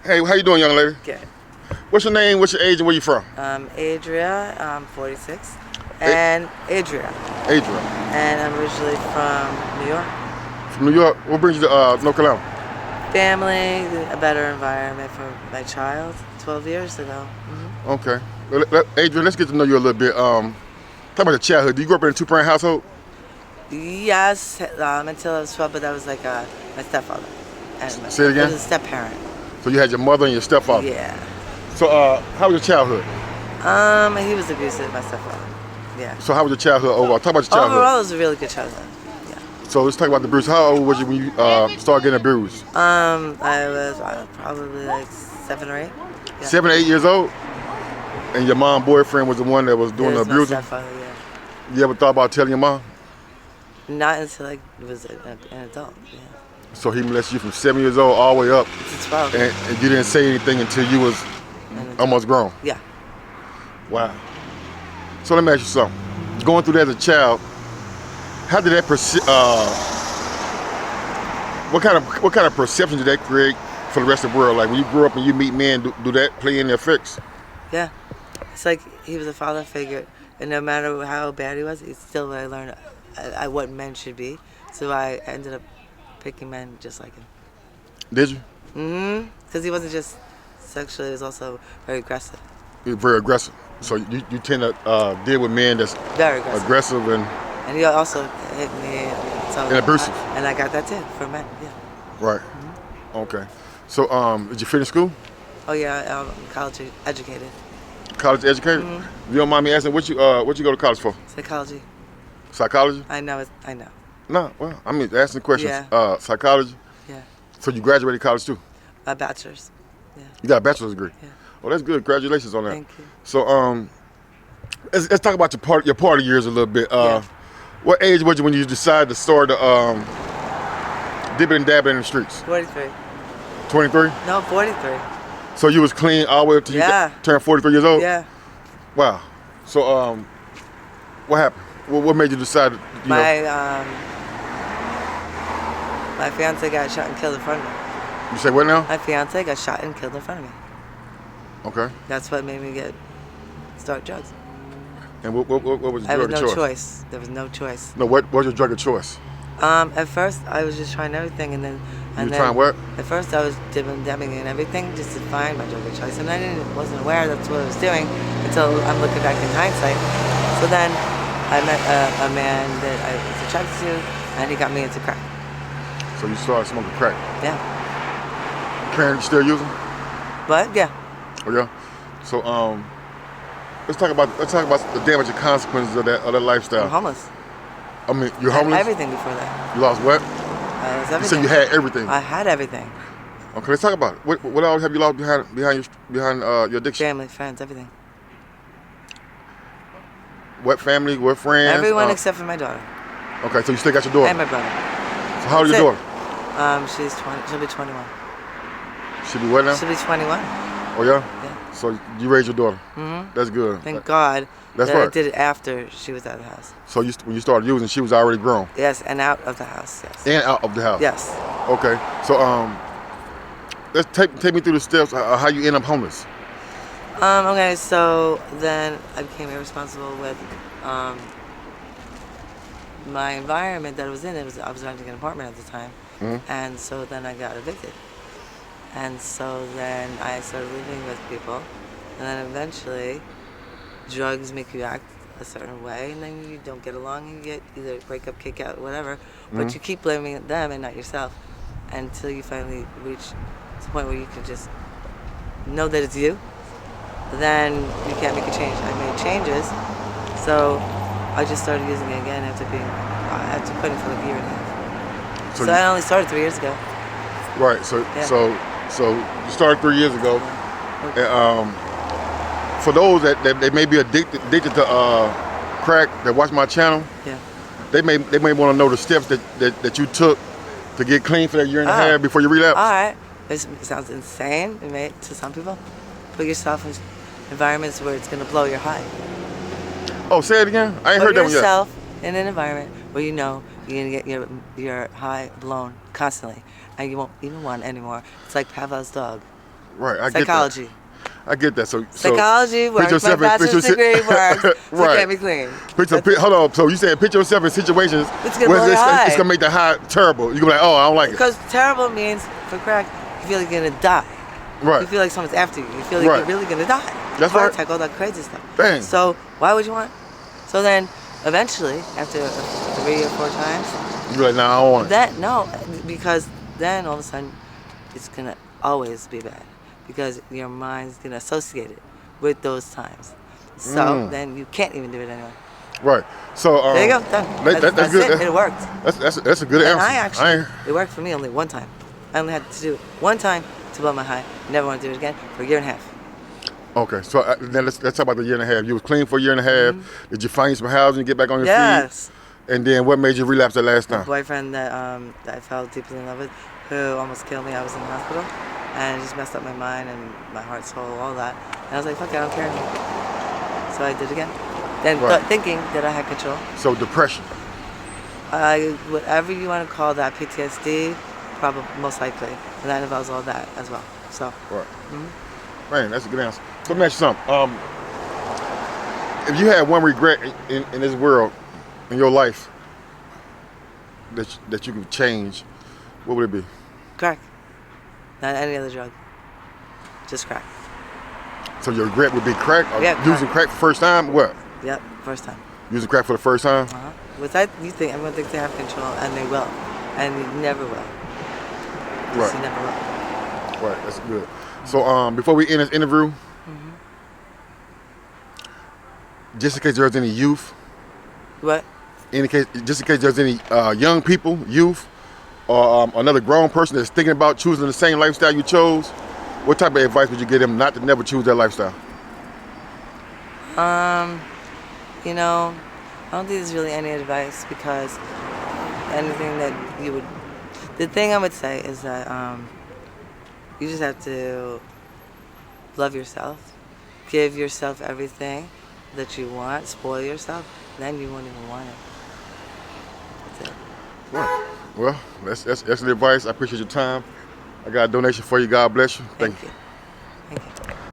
Hey, how you doing, young lady? Good. What's your name? What's your age? And where you from? Adria, I'm 46. And Adria. Adria. And I'm originally from New York. From New York. What brings you to North Carolina? Family, a better environment for my child. 12 years ago. Mm-hmm. Okay. Well, Adria, let's get to know you a little bit. Talk about your childhood. Do you grow up in a two-parent household? Yes, until I was 12, but that was like my stepfather. And Say it again? It was a step-parent. So you had your mother and your stepfather? Yeah. So how was your childhood? He was abusive, my stepfather. Yeah. So how was your childhood overall? Talk about your childhood. Overall, it was a really good childhood. Yeah. So let's talk about the bruise. How old was you when you started getting abused? I was probably like 7 or 8. Yeah. 7 or 8 years old? And your mom boyfriend was the one that was doing the abusing? My stepfather, yeah. You ever thought about telling your mom? Not until I was an adult, yeah. So he molested you from 7 years old all the way up to 12. And you didn't say anything until you was almost grown? Yeah. Wow. So let me ask you something. Going through that as a child, how did that what kind of perception did that create for the rest of the world? Like when you grew up and you meet men, do that play in their effects? Yeah. It's like he was a father figure, and no matter how bad he was, it's still what I learned what men should be. So I ended up picking men just like him. Did you? Mm-hmm. Because he wasn't just sexually, he was also very aggressive. He was very aggressive. So you tend to deal with men that's very aggressive and he also hit me. So and abusive. And I got that too for men. Yeah. Right. Mm-hmm. Okay. So did you finish school? Oh yeah, I'm college educated. College educated? Mm-hmm. If you don't mind me asking, what you go to college for? Psychology. Psychology? I know. No, well, I mean asking questions. Yeah. Psychology? Yeah. So you graduated college too? A bachelor's. Yeah. You got a bachelor's degree? Yeah. Well, that's good. Congratulations on that. Thank you. So let's talk about your party years a little bit. Yeah. What age was you when you decided to start dipping and dabbing in the streets? 43. 23? No, 43. So you was clean all the way up to you turned 43 years old? Yeah. Wow. So what happened? What made you decide? My fiance got shot and killed in front of me. You say what now? My fiance got shot and killed in front of me. Okay. That's what made me start drugs. And what was your drug of choice? I had no choice. There was no choice. No, what was your drug of choice? At first, I was just trying everything, and then. Trying what? At first, I was dabbing and everything just to find my drug of choice, and I wasn't aware that's what I was doing until I'm looking back in hindsight. So then, I met a man that I was attracted to, and he got me into crack. So you started smoking crack? Yeah. Currently still using? But yeah. Oh yeah. So let's talk about the damage and consequences of that lifestyle. I'm homeless. I mean, you're homeless? I had everything before that. You lost what? I lost everything. You said you had everything. I had everything. Okay, let's talk about it. What all have you lost behind your addiction? Family, friends, everything. What family? What friends? Everyone except for my daughter. Okay, so you still got your daughter? And my brother. So how old is your daughter? She's 20. She'll be 21. She'll be what now? She'll be 21. Oh yeah? Yeah. So you raised your daughter? Mm-hmm. That's good. Thank God that I did it after she was out of the house. So when you started using, she was already grown? Yes, and out of the house, yes. And out of the house? Yes. Okay, so let's take me through the steps how you end up homeless. Okay, so then I became irresponsible with my environment that I was in. I was renting an apartment at the time, and so then I got evicted. And so then I started living with people, and then eventually drugs make you act a certain way, and then you don't get along, and you get either break up, kick out, whatever, but you keep blaming them and not yourself until you finally reach the point where you can just know that it's you. Then you can't make a change. I made changes, so I just started using it again after quitting for like a year and a half. So I only started 3 years ago. Right. So you started 3 years ago. And, for those that may be addicted to crack that watch my channel, they may want to know the steps that you took to get clean for that year and a half before you relapse. All right. It sounds insane to some people. Put yourself in environments where it's going to blow your high. Oh, say it again? I ain't heard that one yet. Put yourself in an environment where you know you're going to get your high blown constantly, and you won't even want it anymore. It's like Pavlov's dog. Right, I Psychology. get that. I get that. So Psychology works. My bachelor's degree works. Right. To get me clean. Hold on. So you said put yourself in situations It's gonna where blow your high. it's gonna make the high terrible. You're gonna be like, oh, I don't like it. Because terrible means for crack, you feel like you're gonna die. Right. You feel like someone's after you. You feel like Right. you're really gonna die. That's Heart right. attack, all that crazy stuff. Bang. So why would you want? So then, eventually, after 3 or 4 times, You're like, nah, I don't want it. because then all of a sudden, it's gonna always be bad because your mind's gonna associate it with those times. So then you can't even do it anymore. Right. So There you go, done. That's good. it. It worked. That's a good And answer. it worked for me only one time. I only had to do it one time to blow my high. Never want to do it again for a year and a half. Okay, so then let's talk about the year and a half. You was clean for a year and a half. Did you find some housing, get back on your Yes. feet? And then what made you relapse the last My time? boyfriend that I fell deeply in love with, who almost killed me. I was in the hospital, and it just messed up my mind and my heart, soul, all that. And I was like, fuck it, I don't care anymore. So I did it again. Then Right. thinking that I had control. So depression. Whatever you want to call that, PTSD, probably most likely, and that involves all that as well. So. Right. Man, that's a good answer. So let me ask you something. If you had one regret in this world, in your life, that you could change, what would it be? Crack. Not any other drug. Just crack. So your regret would be crack? Or Yeah, using crack for the first time? What? Yep, first time. Using crack for the first time? With that, everyone thinks they have control, and they will. And you never will. Right. You never will. Right, that's good. So before we end this interview, just in case there's any youth, What? just in case there's any young people, youth, or another grown person that's thinking about choosing the same lifestyle you chose, what type of advice would you give them not to never choose that lifestyle? You know, I don't think there's really any advice because anything that you would... The thing I would say is that you just have to love yourself, give yourself everything that you want, spoil yourself, then you won't even want it. That's it. Right. Well, that's excellent advice. I appreciate your time. I got a donation for you. God bless you. Thank you.